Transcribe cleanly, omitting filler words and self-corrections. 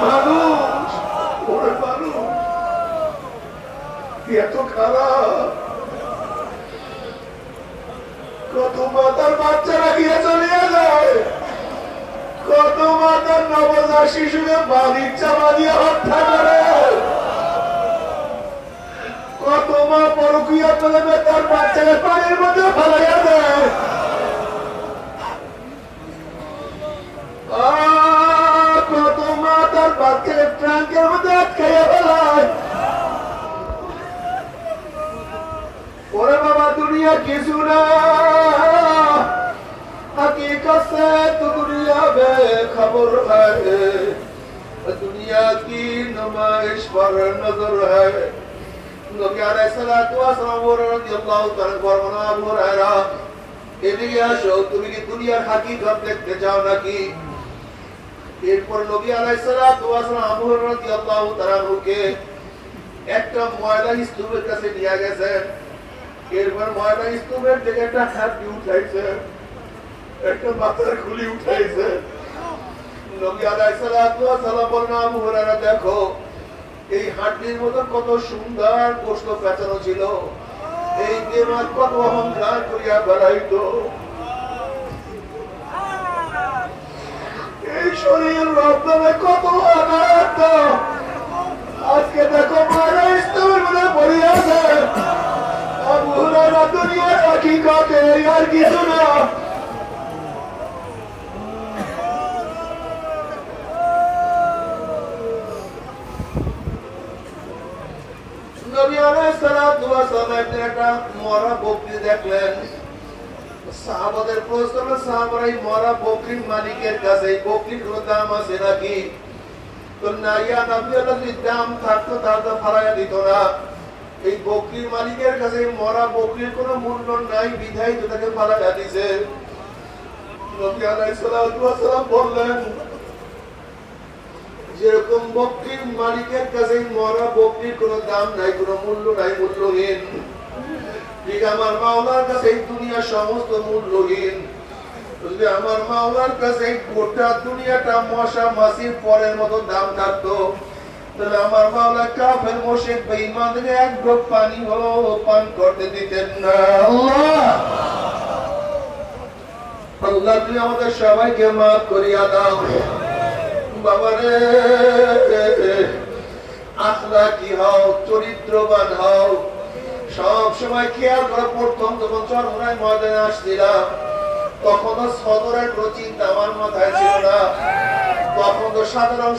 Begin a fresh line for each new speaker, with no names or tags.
মানুষ ওরে মানুষ এত খারাপ। কত মাতার বাচ্চারা গিয়ে চলে যায়, কত মাতার নবজাত শিশুকে বাড়ির চাপা দিয়ে হত্যা করে, কত মা পরকীয়া চলে তার বাচ্চাকে পানির মধ্যে ফেলাইয়া দেয়, কত মা তার বাচ্চাকে ট্রাঙ্কের মধ্যে আটকাইয়া ফেলায়। ওরে বাবা দুনিয়া কিছু না, हकीकत से तो दुनिया बेखबर है, दुनिया की नुमाइश पर नजर है। नबी अलैहिस्सलातु वस्सलाम রাদিয়াল্লাহু তাআলা বর্ণনা আবু হুরায়রা, এদিকে আসো, তুমি কি দুনিয়ার হাকিকত দেখতে চাও নাকি? এরপর নবী আলাইহিসসালাতু ওয়াসসালাম আবু হুরায়রা রাদিয়াল্লাহু তাআলাকে একটা ময়লা স্তূপের কাছে নিয়ে গেছেন। এরপর ময়লা স্তূপের থেকে একটা হাড্ডি উঠাইছে, একটা মাথার খুলি উঠাইছে। নবী আলাইহিসসালাতু ওয়াসসালাম বললেন, আবু হুরায়রা দেখো, এই হাড্ডির মধ্যে কত সুন্দর গোশত পেঁচানো ছিল, এই দেমাগ কত অহংকার করিয়া বেড়াইতো, এই শরীর রব্বানে কত অনাথ, আজকে দেখো মারা স্তূপের মধ্যে পড়ে আছে। আবু হুরায়রা দুনিয়ার হাকিকত আর কিছু না। নবী আলাইহিসসালাতু ওয়াসসালাম একটা মরা বকরি দেখলেন। সাহাবাদের প্রশ্ন, সাহাবারা এই মরা বকরির মালিকের কাছে এই বকরির কোনো দাম আছে নাকি? তো না, ইয়া নবী আল্লাহ, যদি দাম থাকতো তাহলে ফালাইয়া দিত না। এই বকরির মালিকের কাছে মরা বকরির কোনো মূল্য নাই, বিধায় তো তাকে ফালাইয়া দিছে। নবী আলাইহিসসালাতু ওয়াসসালাম বললেন, যেরকম বকরির মালিকের কাছে মরা বকরির কোনো দাম নাই, কোনো মূল্য নাই, মূল্যহীন, ঠিক আমার মাওলার কাছে এই দুনিয়া সমস্ত মূল্যহীন। যদি আমার মাওলার কাছে গোটা দুনিয়াটা মশা মাছির পরের মতো দাম থাকতো, তাহলে আমার মাওলা কাফের মুশরিক বেঈমানদের এক ঢোক পানি হলো পান করতে দিতেন না। আল্লাহ তুমি আমাদের সবাইকে মাফ করিয়া দাও। বাবারে, আখলাকি হও, চরিত্রবান হও, সব সময় খেয়াল করে। প্রথম যখন চরমোনাই ময়দানে আসছিলাম, তখন তো সদরের কোনো চিন্তা আমার মাথায় ছিল না, তখন তো সাধারণ